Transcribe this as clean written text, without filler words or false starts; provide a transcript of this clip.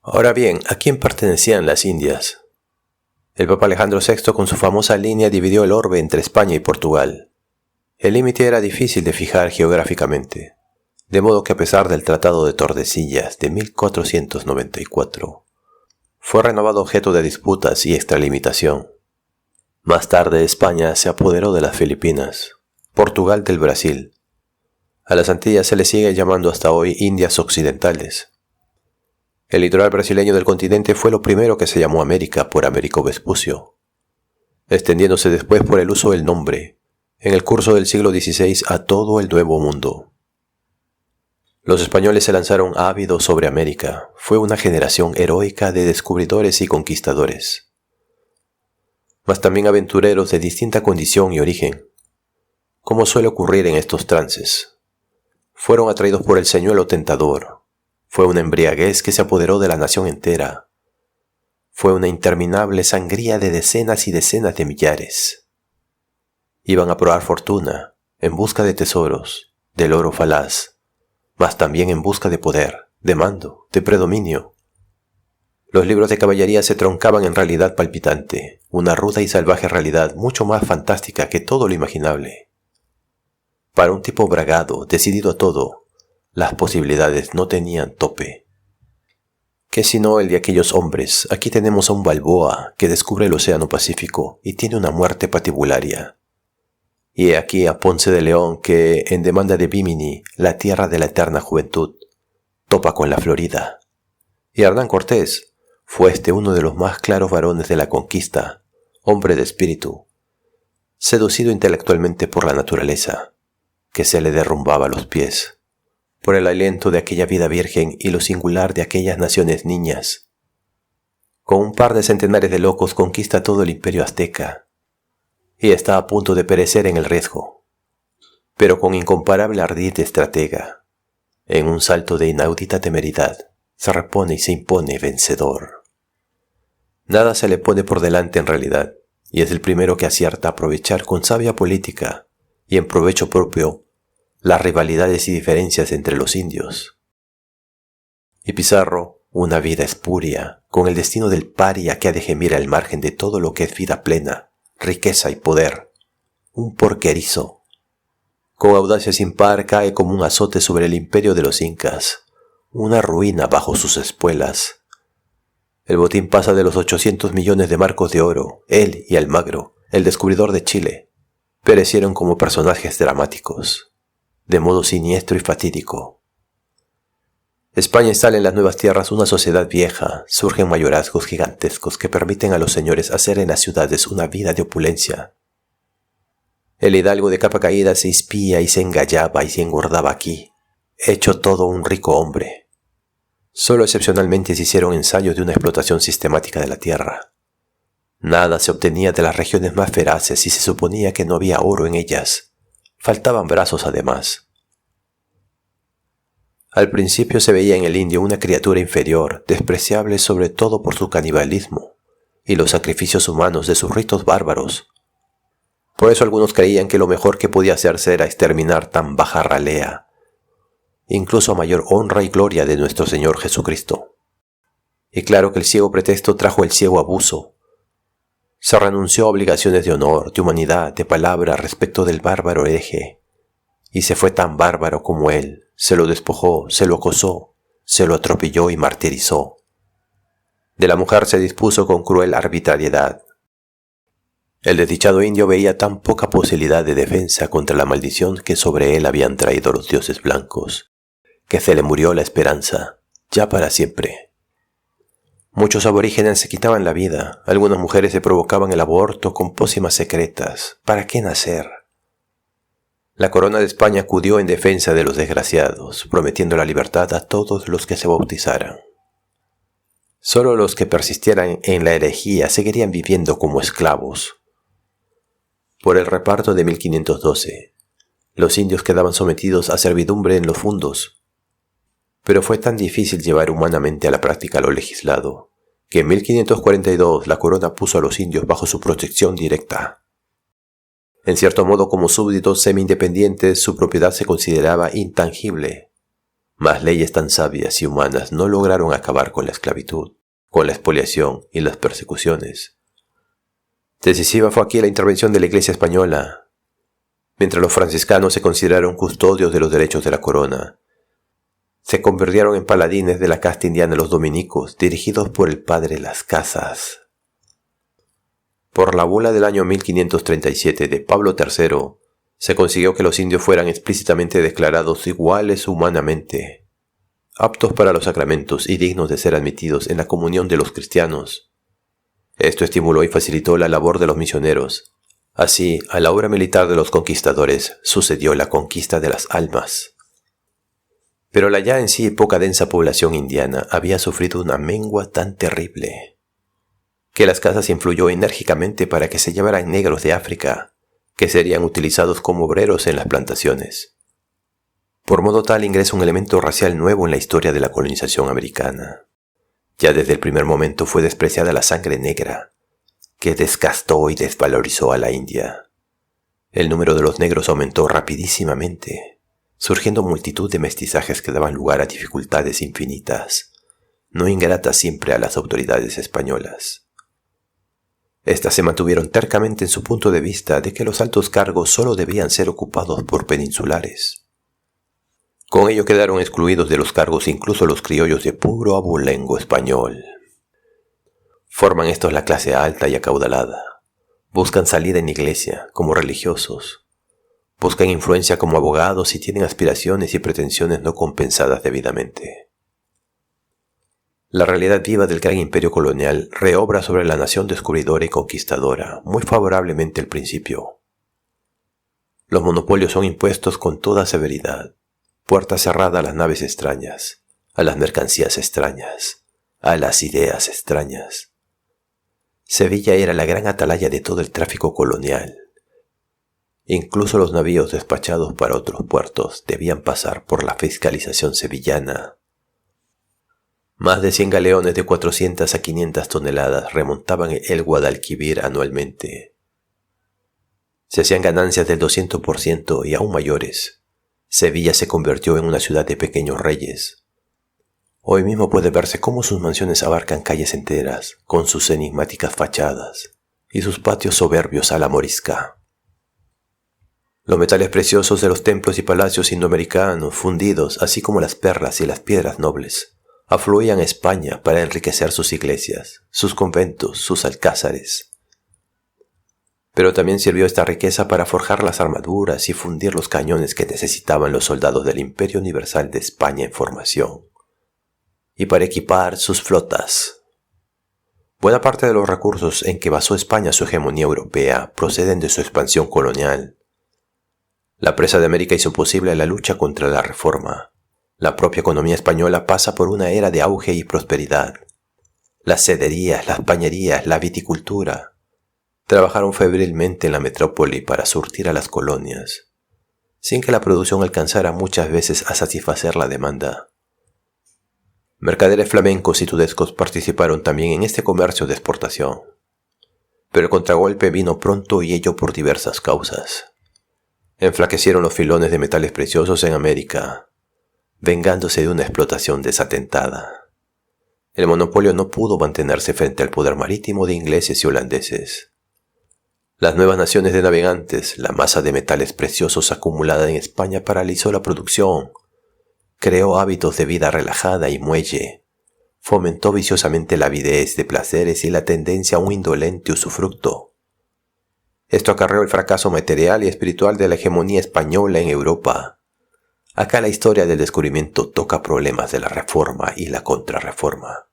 Ahora bien, ¿a quién pertenecían las Indias? El Papa Alejandro VI con su famosa línea dividió el orbe entre España y Portugal. El límite era difícil de fijar geográficamente, de modo que a pesar del Tratado de Tordesillas de 1494, fue renovado objeto de disputas y extralimitación. Más tarde España se apoderó de las Filipinas, Portugal del Brasil. A las Antillas se le sigue llamando hasta hoy Indias Occidentales. El litoral brasileño del continente fue lo primero que se llamó América por Américo Vespucio, extendiéndose después por el uso del nombre, en el curso del siglo XVI a todo el Nuevo Mundo. Los españoles se lanzaron ávidos sobre América. Fue una generación heroica de descubridores y conquistadores, mas también aventureros de distinta condición y origen. Como suele ocurrir en estos trances, fueron atraídos por el señuelo tentador. Fue una embriaguez que se apoderó de la nación entera. Fue una interminable sangría de decenas y decenas de millares. Iban a probar fortuna, en busca de tesoros, del oro falaz, mas también en busca de poder, de mando, de predominio. Los libros de caballería se troncaban en realidad palpitante, una ruda y salvaje realidad mucho más fantástica que todo lo imaginable. Para un tipo bragado, decidido a todo, las posibilidades no tenían tope. ¿Qué sino el de aquellos hombres? Aquí tenemos a un Balboa que descubre el océano Pacífico y tiene una muerte patibularia. Y he aquí a Ponce de León que, en demanda de Bimini, la tierra de la eterna juventud, topa con la Florida. Y Hernán Cortés fue uno de los más claros varones de la conquista, hombre de espíritu, seducido intelectualmente por la naturaleza, que se le derrumbaba a los pies, por el aliento de aquella vida virgen y lo singular de aquellas naciones niñas. Con un par de centenares de locos conquista todo el imperio azteca, y está a punto de perecer en el riesgo, pero con incomparable ardid de estratega, en un salto de inaudita temeridad, se repone y se impone vencedor. Nada se le pone por delante en realidad, y es el primero que acierta a aprovechar con sabia política y en provecho propio las rivalidades y diferencias entre los indios. Y Pizarro, una vida espuria, con el destino del paria que ha de gemir al margen de todo lo que es vida plena, riqueza y poder, un porquerizo. Con audacia sin par cae como un azote sobre el imperio de los incas, una ruina bajo sus espuelas. El botín pasa de los 800 millones de marcos de oro. Él y Almagro, el descubridor de Chile, perecieron como personajes dramáticos, de modo siniestro y fatídico. España instala en las nuevas tierras una sociedad vieja, surgen mayorazgos gigantescos que permiten a los señores hacer en las ciudades una vida de opulencia. El hidalgo de capa caída se espía y se engallaba y se engordaba aquí, hecho todo un rico hombre. Solo excepcionalmente se hicieron ensayos de una explotación sistemática de la tierra. Nada se obtenía de las regiones más feraces y se suponía que no había oro en ellas. Faltaban brazos además. Al principio se veía en el indio una criatura inferior, despreciable sobre todo por su canibalismo y los sacrificios humanos de sus ritos bárbaros. Por eso algunos creían que lo mejor que podía hacerse era exterminar tan baja ralea, incluso a mayor honra y gloria de nuestro Señor Jesucristo. Y claro que el ciego pretexto trajo el ciego abuso. Se renunció a obligaciones de honor, de humanidad, de palabra respecto del bárbaro hereje, y se fue tan bárbaro como él, se lo despojó, se lo acosó, se lo atropelló y martirizó. De la mujer se dispuso con cruel arbitrariedad. El desdichado indio veía tan poca posibilidad de defensa contra la maldición que sobre él habían traído los dioses blancos, que se le murió la esperanza, ya para siempre. Muchos aborígenes se quitaban la vida, algunas mujeres se provocaban el aborto con pócimas secretas. ¿Para qué nacer? La corona de España acudió en defensa de los desgraciados, prometiendo la libertad a todos los que se bautizaran. Solo los que persistieran en la herejía seguirían viviendo como esclavos. Por el reparto de 1512, los indios quedaban sometidos a servidumbre en los fundos. Pero fue tan difícil llevar humanamente a la práctica lo legislado, que en 1542 la corona puso a los indios bajo su protección directa. En cierto modo, como súbditos semi-independientes, su propiedad se consideraba intangible, Mas leyes tan sabias y humanas no lograron acabar con la esclavitud, con la expoliación y las persecuciones. Decisiva fue aquí la intervención de la Iglesia española. Mientras los franciscanos se consideraron custodios de los derechos de la corona, se convirtieron en paladines de la casta indiana los dominicos, dirigidos por el padre Las Casas. Por la bula del año 1537 de Pablo III, se consiguió que los indios fueran explícitamente declarados iguales humanamente, aptos para los sacramentos y dignos de ser admitidos en la comunión de los cristianos. Esto estimuló y facilitó la labor de los misioneros. Así, a la obra militar de los conquistadores sucedió la conquista de las almas. Pero la ya en sí poca densa población indiana había sufrido una mengua tan terrible que Las Casas influyó enérgicamente para que se llevaran negros de África, que serían utilizados como obreros en las plantaciones. Por modo tal ingresa un elemento racial nuevo en la historia de la colonización americana. Ya desde el primer momento fue despreciada la sangre negra, que desgastó y desvalorizó a la India. El número de los negros aumentó rapidísimamente, surgiendo multitud de mestizajes que daban lugar a dificultades infinitas, no ingratas siempre a las autoridades españolas. Estas se mantuvieron tercamente en su punto de vista de que los altos cargos solo debían ser ocupados por peninsulares. Con ello quedaron excluidos de los cargos incluso los criollos de puro abolengo español. Forman estos la clase alta y acaudalada. Buscan salida en iglesia como religiosos. Buscan influencia como abogados y tienen aspiraciones y pretensiones no compensadas debidamente. La realidad viva del gran imperio colonial reobra sobre la nación descubridora y conquistadora muy favorablemente al principio. Los monopolios son impuestos con toda severidad, puerta cerrada a las naves extrañas, a las mercancías extrañas, a las ideas extrañas. Sevilla era la gran atalaya de todo el tráfico colonial. Incluso los navíos despachados para otros puertos debían pasar por la fiscalización sevillana. Más de 100 galeones de 400 a 500 toneladas remontaban el Guadalquivir anualmente. Se hacían ganancias del 200% y aún mayores. Sevilla se convirtió en una ciudad de pequeños reyes. Hoy mismo puede verse cómo sus mansiones abarcan calles enteras, con sus enigmáticas fachadas y sus patios soberbios a la morisca. Los metales preciosos de los templos y palacios indoamericanos fundidos, así como las perlas y las piedras nobles, afluían a España para enriquecer sus iglesias, sus conventos, sus alcázares. Pero también sirvió esta riqueza para forjar las armaduras y fundir los cañones que necesitaban los soldados del Imperio Universal de España en formación, y para equipar sus flotas. Buena parte de los recursos en que basó España su hegemonía europea proceden de su expansión colonial. La presa de América hizo posible la lucha contra la Reforma. La propia economía española pasa por una era de auge y prosperidad. Las sederías, las pañerías, la viticultura trabajaron febrilmente en la metrópoli para surtir a las colonias, sin que la producción alcanzara muchas veces a satisfacer la demanda. Mercaderes flamencos y tudescos participaron también en este comercio de exportación. Pero el contragolpe vino pronto y ello por diversas causas. Enflaquecieron los filones de metales preciosos en América, vengándose de una explotación desatentada. El monopolio no pudo mantenerse frente al poder marítimo de ingleses y holandeses. Las nuevas naciones de navegantes, la masa de metales preciosos acumulada en España paralizó la producción, creó hábitos de vida relajada y muelle, fomentó viciosamente la avidez de placeres y la tendencia a un indolente usufructo. Esto acarreó el fracaso material y espiritual de la hegemonía española en Europa. Acá la historia del descubrimiento toca problemas de la reforma y la contrarreforma.